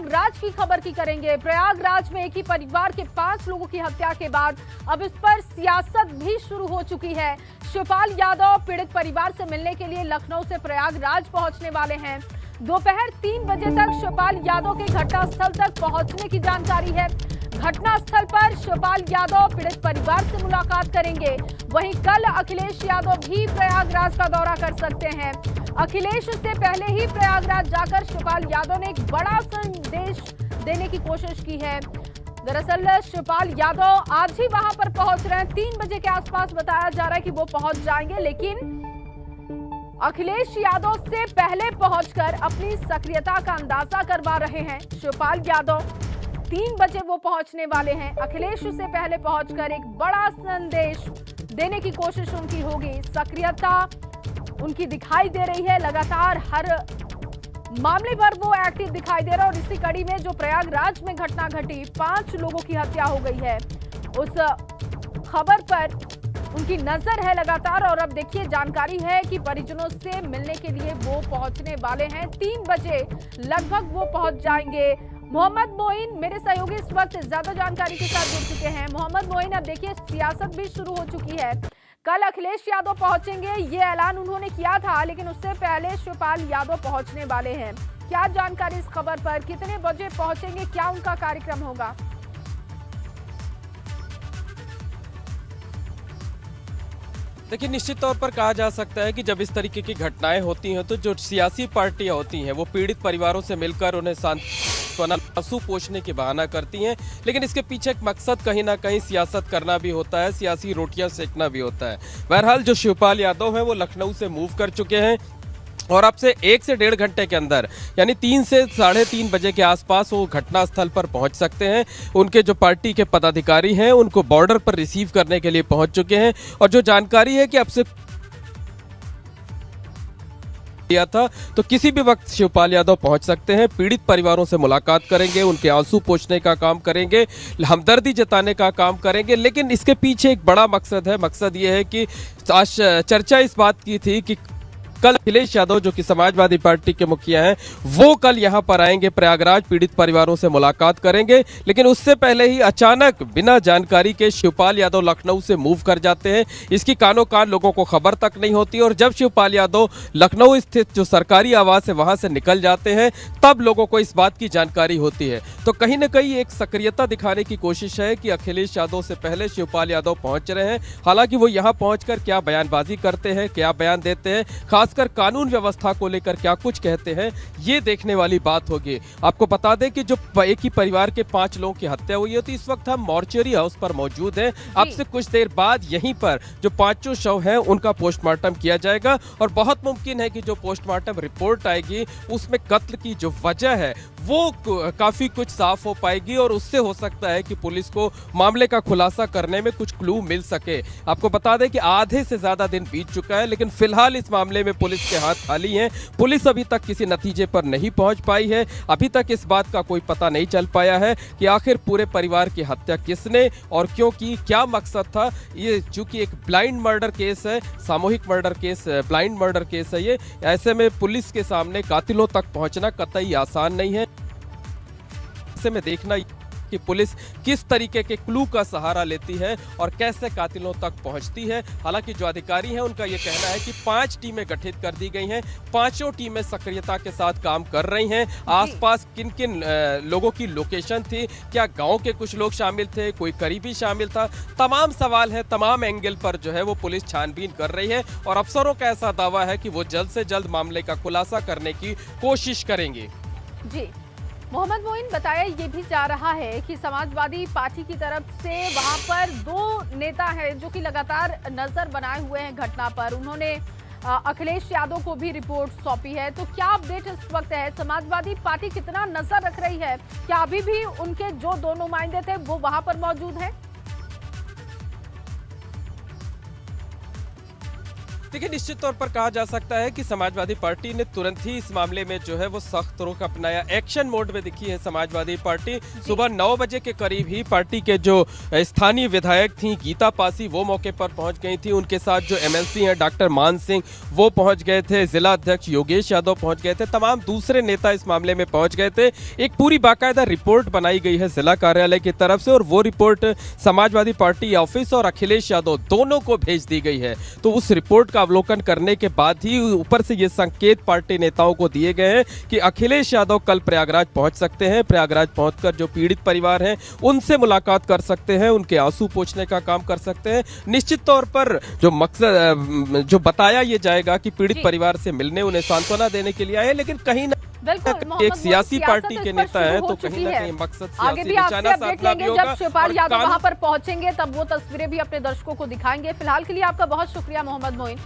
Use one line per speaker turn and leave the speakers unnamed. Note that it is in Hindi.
प्रयागराज की खबर की करेंगे। प्रयागराज में एक ही परिवार के 5 लोगों की हत्या के बाद अब इस पर सियासत भी शुरू हो चुकी है। शिवपाल यादव पीड़ित परिवार से मिलने के लिए लखनऊ से प्रयागराज पहुंचने वाले हैं। दोपहर 3 बजे तक शिवपाल यादव के घटनास्थल तक पहुंचने की जानकारी है। घटनास्थल पर शिवपाल यादव पीड़ित परिवार से मुलाकात करेंगे। वहीं कल अखिलेश यादव भी प्रयागराज का दौरा कर सकते हैं। अखिलेश से पहले ही प्रयागराज जाकर शिवपाल यादव ने एक बड़ा संदेश देने की कोशिश की है। दरअसल शिवपाल यादव आज ही वहां पर पहुंच रहे हैं। 3 बजे के आसपास बताया जा रहा है कि वो पहुंच जाएंगे, लेकिन अखिलेश यादव से पहले पहुंचकर अपनी सक्रियता का अंदाजा करवा रहे हैं शिवपाल यादव। 3 बजे वो पहुंचने वाले हैं। अखिलेश से पहले पहुंचकर एक बड़ा संदेश देने की कोशिश उनकी होगी। सक्रियता उनकी दिखाई दे रही है, लगातार हर मामले पर वो एक्टिव दिखाई दे रहा है। और इसी कड़ी में जो प्रयागराज में घटना घटी, 5 लोगों की हत्या हो गई है, उस खबर पर उनकी नजर है लगातार। और अब देखिए, जानकारी है कि परिजनों से मिलने के लिए वो पहुंचने वाले हैं। 3 बजे लगभग वो पहुंच जाएंगे। मोहम्मद मोइन मेरे सहयोगी इस वक्त ज्यादा जानकारी के साथ जुड़ चुके हैं। मोहम्मद मोइन, अब देखिए सियासत भी शुरू हो चुकी है। कल अखिलेश यादव पहुंचेंगे, ये ऐलान उन्होंने किया था, लेकिन उससे पहले शिवपाल यादव पहुंचने वाले हैं। क्या जानकारी इस खबर पर? कितने बजे पहुंचेंगे? क्या उनका कार्यक्रम होगा?
देखिए, निश्चित तौर पर कहा जा सकता है कि जब इस तरीके की घटनाएं होती हैं तो जो सियासी पार्टियां होती हैं वो पीड़ित परिवारों से मिलकर उन्हें सांत्वना आंसू पोंछने की बहाना करती हैं, लेकिन इसके पीछे एक मकसद कहीं ना कहीं सियासत करना भी होता है, सियासी रोटियां सेकना भी होता है। बहरहाल जो शिवपाल यादव हैं वो लखनऊ से मूव कर चुके हैं और अब से 1 से 1.5 घंटे के अंदर यानी 3 से 3:30 बजे के आसपास वो घटनास्थल पर पहुंच सकते हैं। उनके जो पार्टी के पदाधिकारी हैं उनको बॉर्डर पर रिसीव करने के लिए पहुंच चुके हैं। और जो जानकारी है कि अब से दिया था तो किसी भी वक्त शिवपाल यादव पहुंच सकते हैं। पीड़ित परिवारों से मुलाकात करेंगे, उनके आंसू पोंछने का काम करेंगे, हमदर्दी जताने का काम करेंगे। लेकिन इसके पीछे एक बड़ा मकसद है। मकसद ये है कि आज चर्चा इस बात की थी कि कल अखिलेश यादव जो कि समाजवादी पार्टी के मुखिया हैं वो कल यहां पर आएंगे, प्रयागराज पीड़ित परिवारों से मुलाकात करेंगे। लेकिन उससे पहले ही अचानक बिना जानकारी के शिवपाल यादव लखनऊ से मूव कर जाते हैं। इसकी कानो कान लोगों को खबर तक नहीं होती और जब शिवपाल यादव लखनऊ स्थित जो सरकारी आवास है वहां से निकल जाते हैं तब लोगों को इस बात की जानकारी होती है। तो कहीं ना कहीं एक सक्रियता दिखाने की कोशिश है कि अखिलेश यादव से पहले शिवपाल यादव पहुंच रहे हैं। हालांकि वो यहां पहुंचकर क्या बयानबाजी करते हैं, क्या बयान देते हैं, खासकर कानून व्यवस्था को लेकर क्या कुछ कहते हैं, ये देखने वाली बात होगी। आपको बता दें कि जो एक ही परिवार के 5 लोगों की हत्या हुई है, तो इस वक्त हम मॉर्चरी हाउस पर मौजूद हैं। अब से कुछ देर बाद यहीं पर जो 5 शव हैं उनका पोस्टमार्टम किया जाएगा और बहुत मुमकिन है कि जो पोस्टमार्टम रिपोर्ट आएगी उसमें कत्ल की जो वजह है वो काफी कुछ साफ हो पाएगी और उससे हो सकता है कि पुलिस को मामले का खुलासा करने में कुछ क्लू मिल सके। आपको बता दें कि आधे से ज्यादा दिन बीत चुका है, लेकिन फिलहाल इस मामले में पुलिस के हाथ खाली हैं। पुलिस अभी तक किसी नतीजे पर नहीं पहुंच पाई है। अभी तक इस बात का कोई पता नहीं चल पाया है कि आखिर पूरे परिवार की हत्या किसने और क्यों की, क्या मकसद था। ये चूंकि एक ब्लाइंड मर्डर केस है, सामूहिक murder case, blind murder case है ये, ऐसे में पुलिस के सामने कातिलों तक पहुंचना कतई आसान नहीं है। ऐसे में देखना कि पुलिस किस तरीके के क्लू का सहारा लेती है और कैसे कातिलों तक पहुंचती है। हालांकि जो अधिकारी हैं उनका यह कहना है कि 5 टीमें गठित कर दी गई हैं, 5 टीमें सक्रियता के साथ काम कर रही हैं। आसपास किन किन लोगों की लोकेशन थी, क्या गांव के कुछ लोग शामिल थे, कोई करीबी शामिल था, तमाम सवाल है, तमाम एंगल पर जो है वो पुलिस छानबीन कर रही है और अफसरों का ऐसा दावा है कि वो जल्द से जल्द मामले का खुलासा करने की कोशिश करेंगे।
जी, मोहम्मद मोइन, बताया ये भी जा रहा है कि समाजवादी पार्टी की तरफ से वहां पर 2 नेता हैं जो कि लगातार नजर बनाए हुए हैं घटना पर। उन्होंने अखिलेश यादव को भी रिपोर्ट सौंपी है। तो क्या अपडेट इस वक्त है? समाजवादी पार्टी कितना नजर रख रही है? क्या अभी भी उनके जो 2 नुमाइंदे थे वो वहां पर मौजूद हैं?
देखिए, निश्चित तौर पर कहा जा सकता है कि समाजवादी पार्टी ने तुरंत ही इस मामले में जो है वो सख्त रुख अपनाया। एक्शन मोड में दिखी है समाजवादी पार्टी। सुबह 9 बजे के करीब ही पार्टी के जो स्थानीय विधायक थी गीता पासी, वो मौके पर पहुंच गई थी। उनके साथ जो एमएलसी हैं डॉक्टर मान सिंह, वो पहुंच गए थे। जिला अध्यक्ष योगेश यादव पहुंच गए थे। तमाम दूसरे नेता इस मामले में पहुंच गए थे। एक पूरी बाकायदा रिपोर्ट बनाई गई है जिला कार्यालय की तरफ से, और वो रिपोर्ट समाजवादी पार्टी ऑफिस और अखिलेश यादव दोनों को भेज दी गई है। तो उस रिपोर्ट का अवलोकन करने के बाद ही ऊपर से ये संकेत पार्टी नेताओं को दिए गए हैं कि अखिलेश यादव कल प्रयागराज पहुंच सकते हैं। प्रयागराज पहुंचकर जो पीड़ित परिवार हैं उनसे मुलाकात कर सकते हैं, उनके आंसू पोंछने का काम कर सकते हैं। निश्चित तौर पर जो मकसद जो बताया ये जाएगा कि पीड़ित परिवार से मिलने, उन्हें सांत्वना देने के लिए आए, लेकिन कहीं ना एक सियासी पार्टी के नेता है तो कहीं ना कहीं मकसद
आगे भी आपसे अपडेट लेंगे। जब शिवपाल यादव वहां पर पहुंचेंगे तब वो तस्वीरें भी अपने दर्शकों को दिखाएंगे। फिलहाल के लिए आपका बहुत शुक्रिया मोहम्मद मोइन।